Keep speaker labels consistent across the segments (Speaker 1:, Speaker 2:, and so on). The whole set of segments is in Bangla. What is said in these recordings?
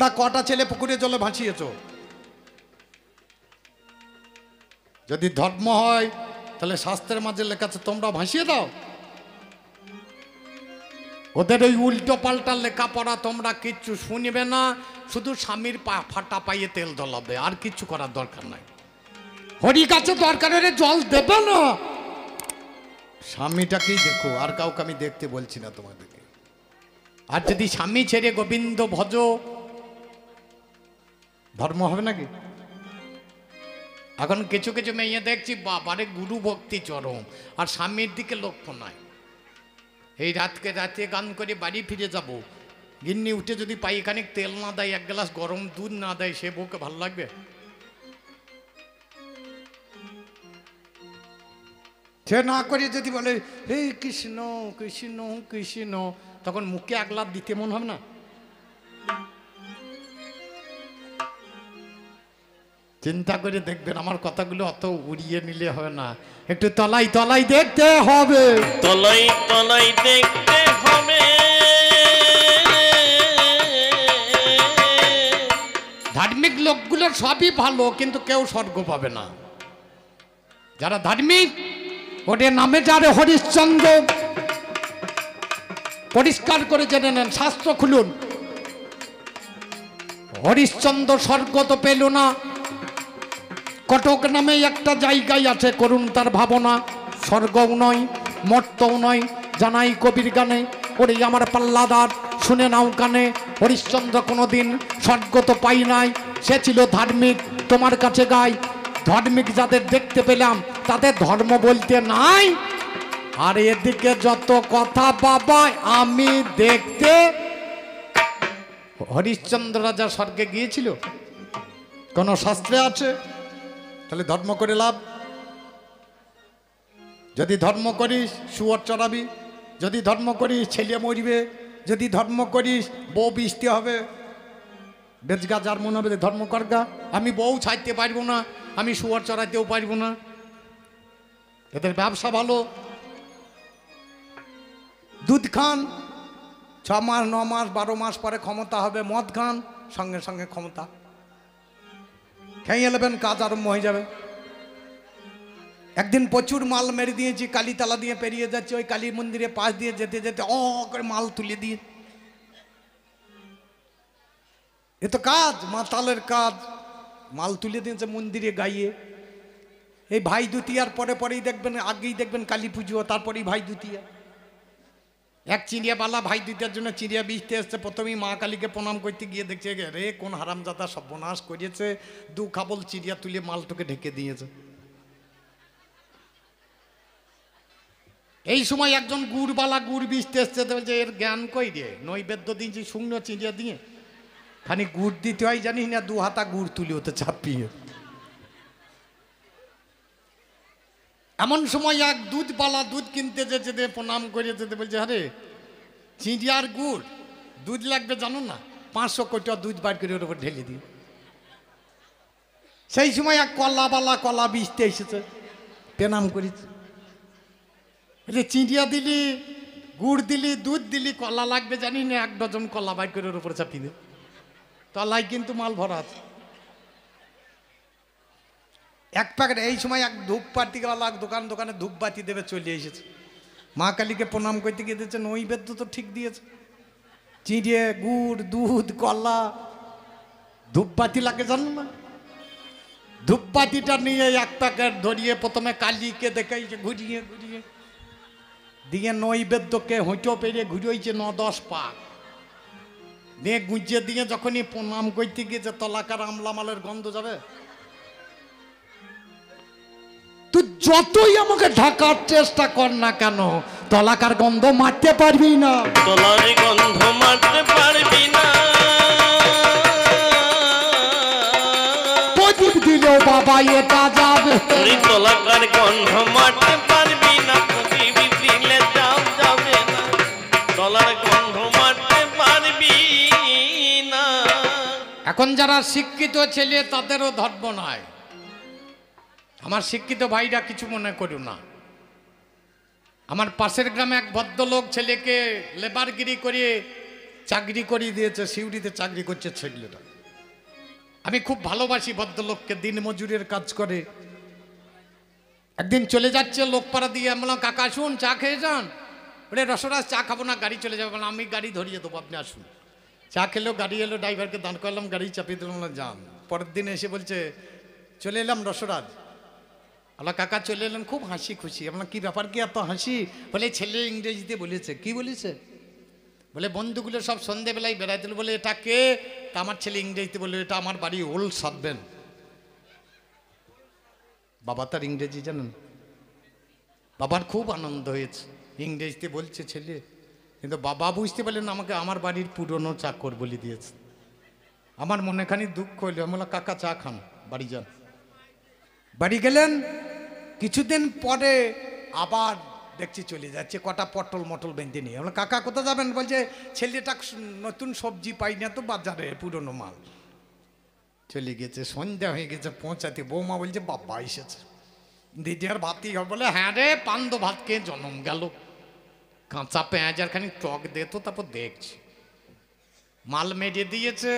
Speaker 1: তোমরা কটা ছেলে পুকুরে জলে ভাসিয়েছ? যদি ধর্ম হয় তাহলে শাস্ত্রের মাঝে লেখা আছে তোমরা ভাসিয়ে দাও। ওদের ওই উল্টো পাল্টা লেখাপড়া তোমরা কিচ্ছু শুনবে না, শুধু স্বামীর ফাটা পাইয়ে তেল ঢলাবে, আর কিচ্ছু করার দরকার নাই। হরি গাছে দরকার হলে জল দেবে না, স্বামীটাকেই দেখো, আর কাউকে আমি দেখতে বলছি না তোমাদেরকে। আর যদি স্বামী ছেড়ে গোবিন্দ ভজ, ধর্ম হবে নাকি? এখন কিছু কিছু মেয়ে দেখছি বাবারে গুরু ভক্তি চরম, আর স্বামীর দিকে লক্ষ্য নাই। এই রাতে গান করে বাড়ি ফিরে যাব, গিন্নি উঠে যদি পাইখানিক তেল না দেয়, এক গ্লাস গরম দুধ না দেয়, সে বউকে ভালো লাগবে? সে না করে যদি বলে হে কৃষ্ণ কৃষ্ণ কৃষ্ণ, তখন মুখে এক লাফ দিতে মন হবে না? চিন্তা করে দেখবেন, আমার কথাগুলো অত উড়িয়ে নিলে হবে না, একটু তলাই তলাই দেখতে হবে,
Speaker 2: তলাই তলাই দেখতে হবে।
Speaker 1: ধার্মিক লোকগুলো সবই ভালো, কিন্তু কেউ স্বর্গ পাবে না। যারা ধার্মিক ওদের নামে যারে হরিশ্চন্দ্র, পরিষ্কার করে জেনে নেন, শাস্ত্র খুলুন। হরিশ্চন্দ্র স্বর্গ তো পেল না, কটক নামে একটা জায়গায় আছে, করুন তার ভাবনা, স্বর্গও নয় মর্তও নয়, জানাই কবির গানে, ওরে আমার পাল্লাদার শুনে নাও কানে, হরিশ্চন্দ্র কোনোদিন স্বর্গ তো পাই নাই, সে ছিল ধার্মিক, তোমার কাছে গাই। ধার্মিক যাদের দেখতে পেলাম তাদের ধর্ম বলতে নাই, আর এদিকে যত কথা বাবা আমি দেখতে। হরিশ্চন্দ্র রাজা স্বর্গে গিয়েছিল? কোন শাস্ত্রে আছে? তাহলে ধর্ম করে লাভ? যদি ধর্ম করিস শুয়োর চড়াবি, যদি ধর্ম করিস ছেলে মরিবে, যদি ধর্ম করিস বউ বিস্তি হবে। বেজগা যার মনে হবে ধর্ম করগা, আমি বউ ছাড়তে পারবো না, আমি শুয়োর চড়াইতেও পারবো না। এদের ব্যবসা ভালো। দুধ খান, 6 মাস 9 মাস 12 মাস পরে ক্ষমতা হবে, মদ খান সঙ্গে সঙ্গে ক্ষমতা, খেয়ে নেবেন, কাজ আরম্ভ হয়ে যাবে। একদিন প্রচুর মাল মেরে দিয়েছি, কালীতলা দিয়ে পেরিয়ে যাচ্ছে, ওই কালী মন্দিরে পাশ দিয়ে যেতে যেতে করে মাল তুলে দিয়ে, এ তো কাজ, মাতালের কাজ, মাল তুলে দিয়েছে মন্দিরে গাইয়ে। এই ভাই দুতিয়ার পরে পরেই দেখবেন, আগেই দেখবেন কালী পুজো, তারপরেই ভাই দুতিয়া। এক চিড়িয়াপালা ভাই দুইটার জন্য চিড়িয়া বিচতে এসছে, প্রথমেই মা কালীকে প্রণাম করতে গিয়ে দেখছে রে কোন হারামজাদা সর্বনাশ করেছে, 2 খাবল চিড়িয়া তুলে মালটাকে ঢেকে দিয়েছে। এই সময় একজন গুড়বালা গুড় বিচতে এসছে, বলছে এর জ্ঞান কই রে, নৈবেদ্য দিয়েছি শুকনো চিড়িয়া দিয়ে, খানি গুড় দিতে হয় জানিস না, 2 হাতা গুড় তুলে হতে চাপিয়ে। এমন সময় এক দুধবালা দুধ কিনতে যেতে প্রণাম করে যেতে বলছে আরে চিড়িয়ার গুড় দুধ লাগবে জানো না, 500 কোটি দুধ বার করে ওর উপর ঢেলে দিই। সেই সময় এক কলাবালা কলা বিচতে এসেছে, প্রণাম করেছে, চিড়িয়া দিলি গুড় দিলি দুধ দিলি, কলা লাগবে জানি না, 1 ডজন কলা বার করে ওর উপর চাপিয়ে দে, তলায় কিন্তু মাল ভরা আছে। এক প্যাকেট, এই সময় এক ধূপপাতিওয়ালা দোকানে ধূপবাতি দেবে চলে এসেছে, মা কালীকে প্রণাম করতে গিয়ে দিয়েছে নৈবেদ্য তো ঠিক দিয়েছে, চিড়ে গুড় দুধ কলা, ধূপবাতি লাগে জানো না, ধূপবাতিটা নিয়ে 1 প্যাকেট ধরিয়ে প্রথমে কালীকে দেখাইছে, ঘুরিয়ে ঘুরিয়ে দিয়ে নৈবেদ্যকে হোঁচো পেরিয়ে ঘুরিয়েছে 9-10 পাক দিয়ে গুঁজিয়ে দিয়ে যখনই প্রণাম করতে গিয়েছে, তলাকার আমলা মালের গন্ধ যাবে। তুই যতই আমাকে ঢাকার চেষ্টা কর না কেন, তলাকার গন্ধ মারতে পারবি না,
Speaker 2: তলার গন্ধ মারতে পারবি না,
Speaker 1: প্রদীপ দিলেও বাবা এটা যাবে,
Speaker 2: তলাকার গন্ধ মারতে পারবি না, প্রদীপ দিলে যাবে না, তলার গন্ধ মারতে পারবি না।
Speaker 1: এখন যারা শিক্ষিত ছেলে তাদেরও ধর্ম নয়, আমার শিক্ষিত ভাইরা কিছু মনে করো না। আমার পাশের গ্রামে এক ভদ্রলোক ছেলেকে লেবারগিরি করে চাকরি করিয়ে দিয়েছে, সিউড়িতে চাকরি করছে ছেলেটা। আমি খুব ভালোবাসি ভদ্রলোককে, দিন মজুরের কাজ করে। একদিন চলে যাচ্ছে লোকপাড়া দিয়ে, আমি বললাম কাকা আসুন চা খেয়ে যান। বলে রসরাজ চা খাবো না, গাড়ি চলে যাবে। বললাম আমি গাড়ি ধরিয়ে দেবো, আপনি আসুন। চা খেলো, গাড়ি এলো, ড্রাইভারকে দাঁড় করলাম, গাড়ি চাপিয়ে দিলাম, যান। পরের দিন এসে বলছে চলে এলাম রসরাজ। আমরা কাকা চলে এলেন, খুব হাসি খুশি। আমরা কি ব্যাপার, কি এত হাসি? বলে ছেলে ইংরেজিতে বলেছে। কি বলেছে? বলে বন্ধুগুলো সব সন্ধেবেলায় বেড়াইতে, বলে এটা কে? তা আমার ছেলে ইংরেজিতে বললো এটা আমার বাড়ি ওল্ড সাতবেন। বাবা তার ইংরেজি জানেন? বাবার খুব আনন্দ হয়েছে, ইংরেজিতে বলছে ছেলে। কিন্তু বাবা বুঝতে পারলেন আমাকে আমার বাড়ির পুরনো চাকর বলে দিয়েছে। আমার মনে খানি দুঃখ হইল। আমি বললাম কাকা চা খান, বাড়ি যান। বাড়ি গেলেন, কিছুদিন পরে আবার দেখছি চলে যাচ্ছে কটা পটল মটল বেঁধে নিয়ে। আমরা কাকা কোথায় যাবেন? বলছে ছেলেটা নতুন সবজি পাই না তো বাজারে, পুরনো মাল। চলে গেছে, সন্ধ্যা হয়ে গেছে, পৌঁছাতে বৌমা বলছে বাবা এসেছে, দিদি আর ভাতই হবে। বলে হ্যাঁ রে, পান্দ ভাত খেয়ে জন্ম গেল। কাঁচা পেঁয়াজ আর খানি টক দে তো, তারপর দেখছি। মাল মেরে দিয়েছে,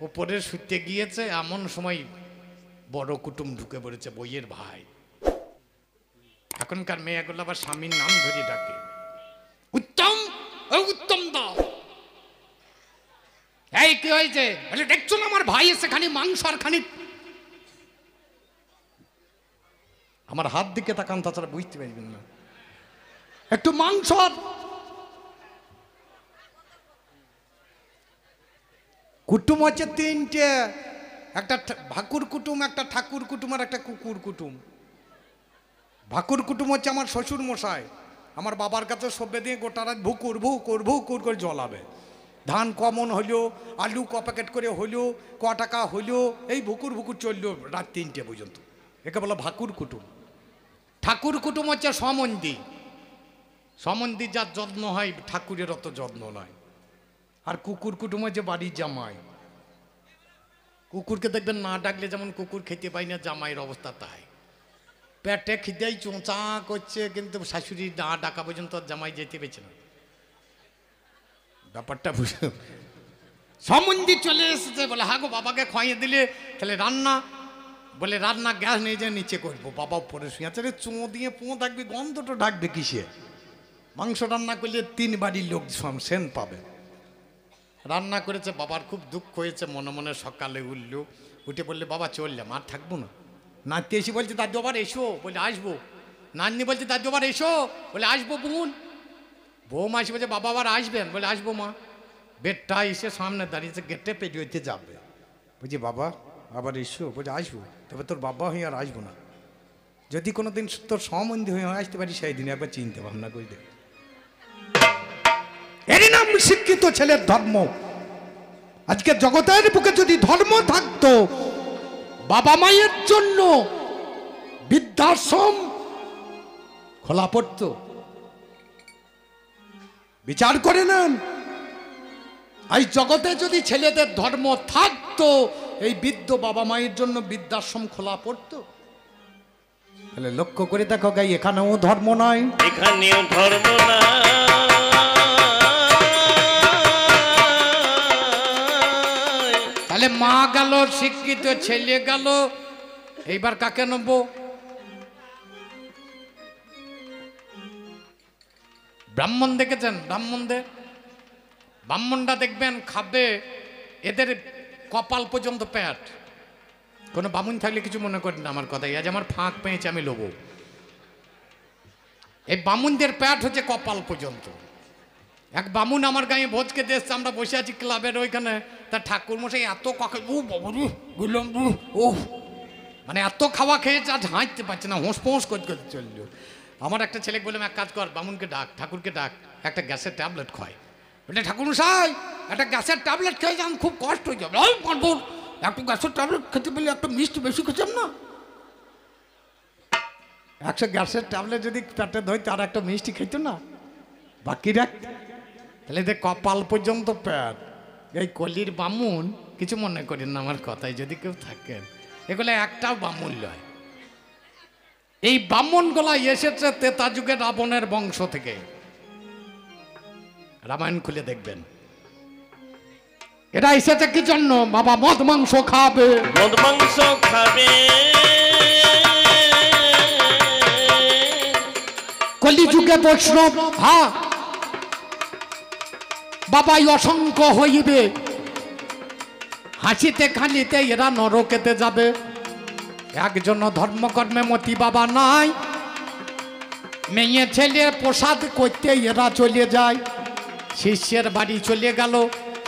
Speaker 1: ওপরে শুতে গিয়েছে, এমন সময় বড় কুটুম ঢুকে পড়েছে, বইয়ের ভাই। এখনকার মেয়েগুলো আবার স্বামীর নাম ধরে ডাকে, উত্তম, ও উত্তম দা। এই কি হয়েছে? বলে দেখছো না আমার ভাই এসে খানি মাংস আর খানি। আমার হাত দিকে তাকান, তাছাড়া বুঝতে পারবেন না। একটু মাংস। কুটুম হচ্ছে তিনটে, একটা ভাকুর কুটুম, একটা ঠাকুর কুটুম, আর একটা কুকুর কুটুম। ভাকুর কুটুম হচ্ছে আমার শ্বশুর মশাই, আমার বাবার কাছে সবে দিয়ে গোটা রাত ভুকুর ভুকুর ভুকুর করে জ্বলাবে। ধান কমন হইলো, আলু ক প্যাকেট করে হইলো, ক টাকা হইলো, এই ভুকুর ভুকুর চললো রাত 3টে পর্যন্ত। একে বলো ভাকুর কুটুম। ঠাকুর কুটুম হচ্ছে সমন্দি। সমন্দি যার যত্ন হয়, ঠাকুরের অত যত্ন নয়। আর কুকুর কুটুম হচ্ছে বাড়ির জামাই। কুকুরকে দেখবেন না ডাকলে যেমন কুকুর খেতে পাই না, জামাইয়ের অবস্থা তাই। পেটে খিদেই চোঁচা করছে, কিন্তু শাশুড়ি না ডাকা পর্যন্ত জামাই যেতে পেরেছে না। ব্যাপারটা বুঝে সম্বন্ধী চলে এসেছে। বলে হ্যাঁ গো, বাবাকে খাইয়ে দিলে তাহলে রান্না। বলে রান্না গ্যাস নিয়ে যে নিচে করবো। বাবা উপরে শুয়ে আছে, চো দিয়ে পোঁ থাকবে, গন্ধটা ঢাকবে কিসে? মাংস রান্না করলে 3 বাড়ির লোক সেন পাবে। রান্না করেছে, বাবার খুব দুঃখ হয়েছে মনে মনে। সকালে উঠলো, উঠে বললে বাবা চললাম, আর থাকবো না। নাতি এসে বলছে দাদু আবার এসো, বলে আসবো। নাতনি বলছে দাদু আবার এসো, বলে আসবো। বোন বৌমা এসে বলছে বাবা আবার আসবেন, বলে আসবো মা। বেডটা এসে সামনে দাঁড়িয়েছে, গেটে পেরিয়ে যাবে। বলছি বাবা আবার এসো, বলছে আসবো। তবে তোর বাবা হয়ে আর আসবো না। যদি কোনোদিন তোর সম্বন্ধী হয়ে আসতে পারি, সেই দিন একবার চিন্তা ভাবনা করে দেবে। এরই নাম শিক্ষিত ছেলের ধর্ম। আজকে জগতের বুকে যদি ধর্ম থাকতো, বাবা মায়ের জন্য বৃদ্ধাশ্রম খোলা পড়ত। বিচার করে নেন, এই জগতে যদি ছেলেদের ধর্ম থাকতো, এই বৃদ্ধ বাবা মায়ের জন্য বৃদ্ধাশ্রম খোলা পড়তো। তাহলে লক্ষ্য করে দেখো গাই, এখানেও ধর্ম নয়,
Speaker 2: এখানেও ধর্ম না।
Speaker 1: তাহলে মা গেল, শিক্ষিত ছেলে গেল, এইবার কাকে নেব? ব্রাহ্মণ দেখেছেন? ব্রাহ্মণরা দেখবেন খাবে, এদের কপাল পর্যন্ত প্যাট। কোনো বামুন থাকলে কিছু মনে করেন না আমার কথাই, আজ আমার ফাঁক পেয়েছে আমি লোবো। এই বামুনদের প্যাট হচ্ছে কপাল পর্যন্ত। এক বামুন আমার গায়ে ভোজ খেতে এসছে, আমরা বসে আছি ক্লাবের ওইখানে। তার ঠাকুর মশাই এত কাকে ও মানে এত খাওয়া খেয়েছে, আজ হাঁটতে পারছে না, হোঁস ফোঁস করতে চললো। আমার একটা ছেলেকে বললাম এক কাজ কর, বামুনকে ডাক, ঠাকুরকে ডাক, একটা গ্যাসের ট্যাবলেট খায়। বলে ঠাকুর মশাই একটা গ্যাসের ট্যাবলেট খেয়ে যান, খুব কষ্ট হয়ে যাবে। একটু গ্যাসের ট্যাবলেট খেতে পেলে একটু মিষ্টি বেশি খেতাম না। 100 গ্যাসের ট্যাবলেট যদি পেটে ধরতে আর একটা মিষ্টি খেত না, বাকি রাখতে। তাহলে যে কপাল পর্যন্ত প্যাট। এই কলির বামুন, কিছু মনে করেন না আমার কথায় যদি কেউ থাকেন, এগুলো একটাও বামুন নয়। এই ব্রাহ্মণগুলা এসেছে ত্রেতা যুগে রাবণের বংশ থেকে। রামায়ণ খুলে দেখবেন,
Speaker 3: এটা এসেছে কি জন্য? বাবা মদ মাংস খাবে।
Speaker 2: মদ মাংস খাবে।
Speaker 3: কলিযুগে বৈষ্ণব, হ্যাঁ বাবাই অসংখ্য হইবে, হাসিতে খালিতে এরা নরকেতে যাবে। একজন ধর্মকর্মে মতি বাবা নাই, মেয়ে ছেলে প্রসাদ করতে এরা চলে যায়। শিষ্যের বাড়ি চলে গেল,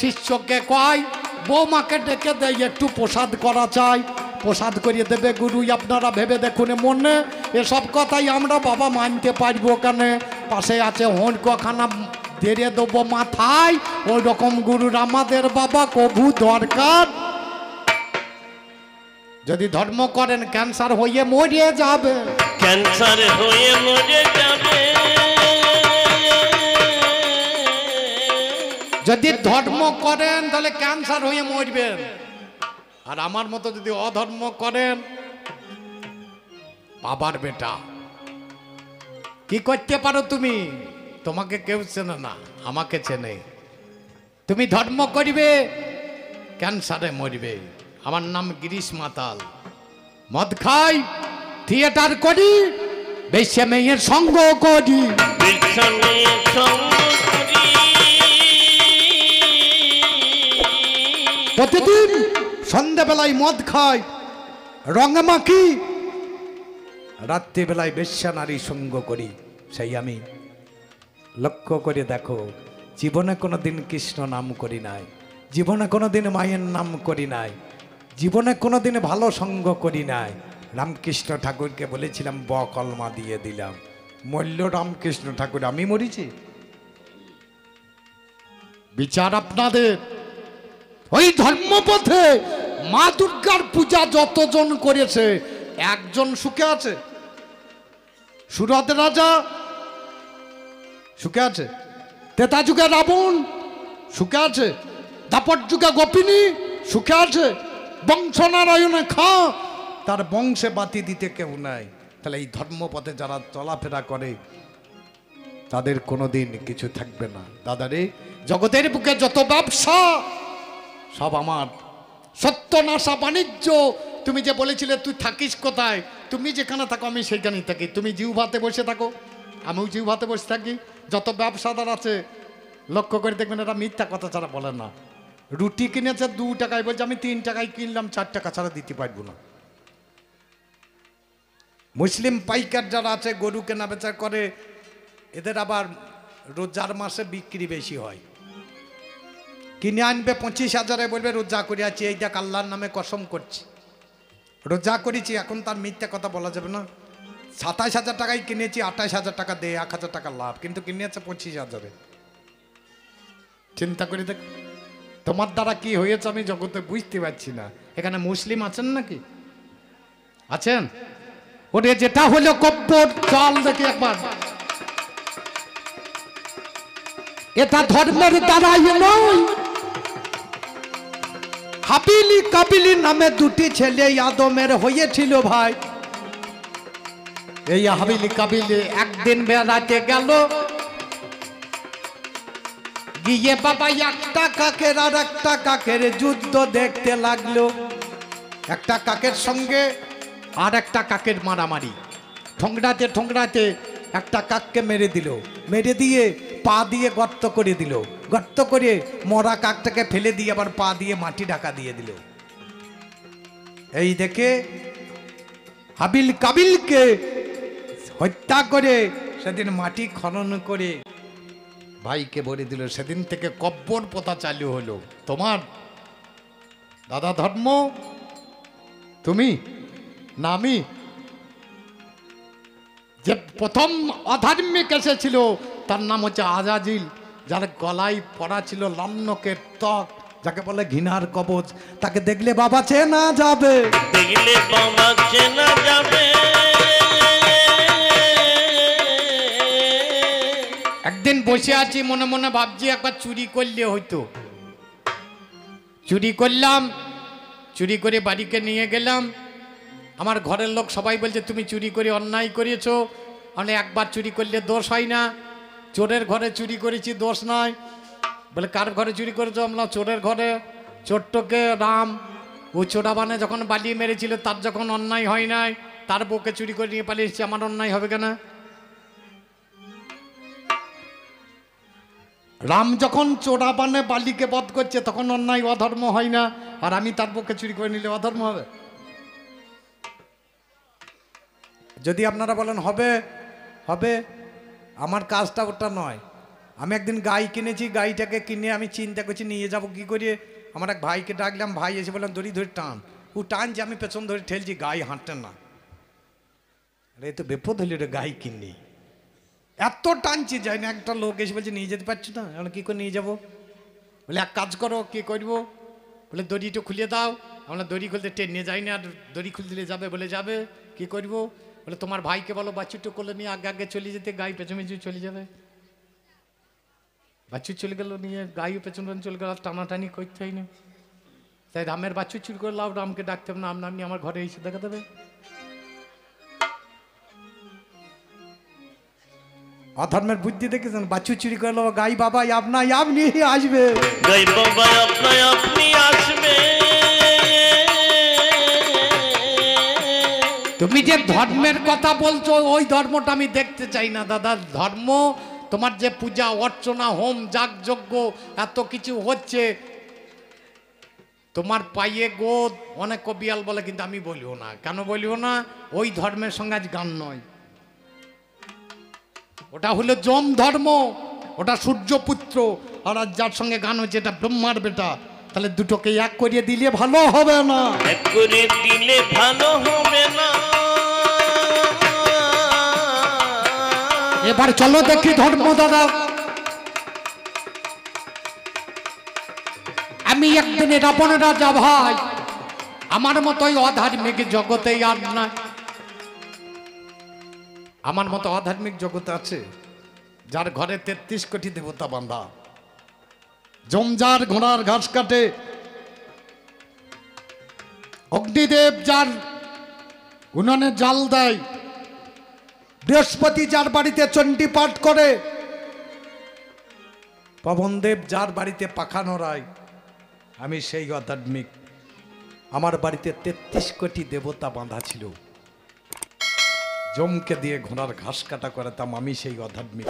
Speaker 3: শিষ্যকে কয় বৌমাকে ডেকে দেয় একটু প্রসাদ করা চাই। প্রসাদ করিয়ে দেবে গুরু, আপনারা ভেবে দেখুন মনে, এসব কথাই আমরা বাবা মানতে পারবো কেন? পাশে আছে হনকখানা দেড়ে দেবো মাথায়, ওই রকম গুরুর আমাদের বাবা কবু দরকার। যদি ধর্ম করেন ক্যান্সার হয়ে মরে যাবে,
Speaker 2: ক্যান্সার হয়ে মরে যাবে।
Speaker 3: যদি ধর্ম করেন তাহলে ক্যান্সার হয়ে মরবেন। আর আমার মতো যদি অধর্ম করেন, বাবার বেটা কি করতে পারো তুমি? তোমাকে কেউ চেনে না, আমাকে চেনে। তুমি ধর্ম করিবে, ক্যান্সারে মরবে। আমার নাম গিরিশ মাতাল, মদ খাই, থিয়েটার করি, বেশ্যা মেয়ের সঙ্গ করি।
Speaker 2: বিছানে সঙ্গ করি।
Speaker 1: প্রতিদিন সন্ধ্যাবেলায় মদ খাই, রঙে মাখি, রাত্রিবেলায় বেশ্যা নারী সঙ্গ করি। সেই আমি। লক্ষ্য করে দেখো, জীবনে কোনোদিন কৃষ্ণ নাম করি নাই, জীবনে কোনোদিন মায়ের নাম করি নাই, জীবনে কোনোদিন ভালো সঙ্গ করি নাই। রামকৃষ্ণ ঠাকুরকে বলেছিলাম কলমা দিয়ে দিলাম, মূল্য রামকৃষ্ণ ঠাকুর, আমি মরিছি।
Speaker 3: বিচার আপনাদের। ওই ধর্মপথে মা দুর্গার পূজা যতজন করেছে, একজন সুখে আছে? সুরত রাজা সুখে আছে, তেতা যুগে রাবণ সুখে আছে, দাপট যুগে গোপিনী সুখে আছে, বংশনারায়ণে খাঁ
Speaker 1: তার বংশে বাতি দিতে কেউ নাই। তাহলে এই ধর্মপথে যারা চলাফেরা করে তাদের কোনোদিন কিছু থাকবে না। দাদারে,
Speaker 3: জগতের বুকে যত ব্যবসা সব আমার। সত্যনাশা বাণিজ্য। তুমি যে বলেছিলে তুই থাকিস কোথায়, তুমি যেখানে থাকো আমি সেইখানেই থাকি। তুমি জিহ্বাতে বসে থাকো, আমিও জিহ্বাতে বসে থাকি। যত ব্যবসাদার আছে লক্ষ্য করে দেখবেন, এরা মিথ্যা কথা ছাড়া বলে না। রুটি কিনেছে 2 টাকায়, বলছে আমি 3 টাকায় কিনলাম, 4 টাকা ছাড়া দিতে পারবো না।
Speaker 1: মুসলিম পাইকার যারা আছে গরু কেনা বেচা করে, এদের আবার রোজার মাসে বিক্রি বেশি হয়। কিনে আনবে 25,000, বলবে রোজা করে আছি, এই দেখ আল্লাহর নামে কসম করছি রোজা করেছি। এখন তার মিথ্যা কথা বলা যাবে না। 27,000 টাকায় কিনেছি, 28,000 টাকা দে, 1,000 টাকা লাভ, কিন্তু কিনেছে 25,000।
Speaker 3: চিন্তা করে দেখ তোমার দ্বারা কি হয়েছে আমি জগতে বুঝতে পারছি না। এখানে মুসলিম আছেন নাকি? আছেন? ওরে যেটা হলো কব্বর চাল দেখি একবার। এটা ধর্মের দ্বারাই নয়।
Speaker 1: হাবিলি কাবিলি নামে 2টি ছেলে আদমের হয়েছিল ভাই।
Speaker 3: এই হাবিলি কাবিলি একদিন বেড়াতে গেল, গিয়ে বাবা
Speaker 1: একটা কাকের আর একটা কাকের যুদ্ধ দেখতে লাগলো।
Speaker 3: একটা কাকের সঙ্গে আর একটা কাকের মারামারি। ঠোংরাতে ঠোংরাতে
Speaker 1: একটা কাককে মেরে দিল, মেরে দিয়ে পা দিয়ে গর্ত করে দিল, গর্ত করে মরা কাকটাকে ফেলে দিয়ে আবার পা দিয়ে মাটি ঢাকা দিয়ে দিল। এই দেখে হাবিল কাবিলকে হত্যা করে সেদিন মাটি খনন করে
Speaker 3: ভাইকে বলে দিল। সেদিন থেকে কব্বর প্রথা চালু হলো। তোমার দাদা ধর্ম, তুমি না আমি। যে প্রথম অধার্মিক এসেছিল তার নাম হচ্ছে আজাজিল, যার গলায় পড়া ছিল লাম্নকের ত্বক,
Speaker 1: যাকে বলে ঘৃণার কবচ। তাকে দেখলে বাবা চেনা যাবে,
Speaker 2: দেখলে বাবা চেনা যাবে।
Speaker 3: একদিন বসে আছি মনে মনে ভাবছি একবার চুরি করলে হইতো। চুরি করলাম, চুরি করে বাড়িকে নিয়ে গেলাম। আমার ঘরের লোক সবাই বলছে তুমি চুরি করে অন্যায় করেছো, মানে একবার চুরি করলে দোষ হয় না, চোরের ঘরে চুরি করেছি দোষ নয়। বলে কার ঘরে চুরি করেছো? আমরা চোরের ঘরে। চোরটাকে রাম ও চোরাবানে যখন বালিয়ে মেরেছিল, তার যখন অন্যায় হয় নাই, তার বউকে চুরি করে নিয়ে পালিয়ে এসেছে, আমার অন্যায় হবে কেন? রাম যখন চোরাবানে বালিকে বধ করছে তখন অন্যায় অধর্ম হয় না, আর আমি তার বউকে চুরি করে নিলে অধর্ম হবে?
Speaker 1: যদি আপনারা বলেন হবে হবে, আমার কাজটা ওটা নয়। আমি একদিন গাই কিনেছি, গাইটাকে কিনে আমি চিন্তা করছি নিয়ে যাব কি করে। আমার এক ভাইকে ডাকলাম, ভাই এসে বললাম দড়ি ধরে টান। ও টানছে, আমি পেছন ধরে ঠেলছি, গাই হাঁটতেন না। আরে এ তো বিপদ হইল রে, গাই কিনি এত টানছি যাই না। একটা লোক এসে বলছে নিয়ে যেতে পারছো না, আমরা কী করে নিয়ে যাবো? বলে এক কাজ করো, কী করবো? বলে দড়িটা খুলে দাও। আমরা দড়ি খুলতে টেনে যাই না, আর দড়ি খুলে দিলে যাবে? বলে যাবে। কি করবো? বলে তোমার ভাইকে বলো বাচ্চুটা কোলে নিয়ে আগে আগে চলে যেতে, গাই পেছন পেছন চলে যাবে। বাচ্চু চলে গেল, নিয়ে গাইও পেছন পেছন চলে গেল, টানাটানি করতে হয় না। তাই রামের বাচ্চু চুরি করে লাভ, রামকে ডাকতে হবে না, আপনি আমার ঘরে এসে দেখা দেবে। অধর্মের বুদ্ধি দেখেছেন? বাচ্চু চুরি করে লো, গাই বাবা আপনাই আপনি আসবে,
Speaker 2: গাই বাবা আপনাই আপনি আসবে।
Speaker 3: তুমি যে ধর্মের কথা বলছো, ওই ধর্মটা আমি দেখতে চাই না দাদা। ধর্ম তোমার যে পূজা অর্চনা, হোম যাগযজ্ঞ এত কিছু হচ্ছে, তোমার পায়ে গোদ অনেক কবিয়াল বলে, কিন্তু আমি বলিও না। কেন বলিও না? ওই ধর্মের সঙ্গে আজ গান নয়। ওটা হলো যম ধর্ম, ওটা সূর্যপুত্র। আর আজ যার সঙ্গে গান হচ্ছে এটা ব্রহ্মার বেটা। তাহলে দুটোকে এক করিয়ে দিলে ভালো হবে না?
Speaker 2: এক করে দিলে ভালো হবে না।
Speaker 3: এবার চলো দেখি ধর্ম দাদা। আমি একদিনে রাবণ রাজা ভাই, আমার মতোই অধার্মিক জগতেই আর না। আমার মতো অধার্মিক জগতে আছে যার ঘরে 33 কোটি দেবতা বাঁধা, জমজার ঘোড়ার ঘাস কাটে, অগ্নিদেব যার উনানে জাল দেয়,
Speaker 1: বৃহস্পতি যার বাড়িতে চণ্ডী পাঠ করে, পবনদেব যার বাড়িতে পাখা নড়ায়। আমি সেই অধার্মিক। আমার বাড়িতে 33 কোটি দেবতা বাঁধা ছিল, জমকে দিয়ে ঘোড়ার ঘাস কাটা করাতাম। আমি সেই অধার্মিক।